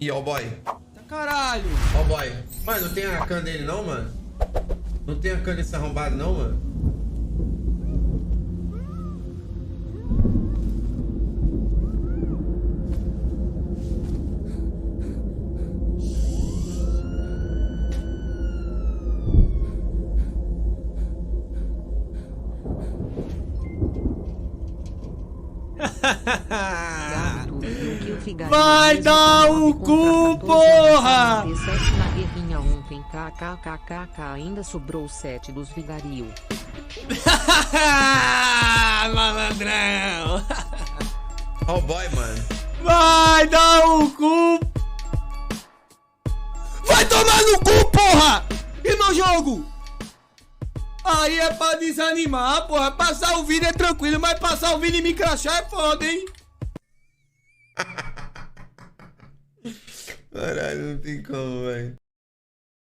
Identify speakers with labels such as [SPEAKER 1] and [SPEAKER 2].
[SPEAKER 1] Ih, ó o boy.
[SPEAKER 2] Caralho.
[SPEAKER 1] Ó o boy. Mano, não tem a can dele não, mano? Não tem a can desse arrombado não, mano?
[SPEAKER 2] Vai dar o cu, porra!
[SPEAKER 3] Na guerrinha ontem, kkkk, ainda sobrou 7 dos vigario.
[SPEAKER 2] Malandrão!
[SPEAKER 1] Ó o boy, mano.
[SPEAKER 2] Vai dar o cu! Vai tomar no cu, porra! E meu jogo? Aí é pra desanimar, porra. Passar o vídeo é tranquilo, mas passar o vídeo e me crachar é foda, hein?
[SPEAKER 1] Caralho, não tem como, velho.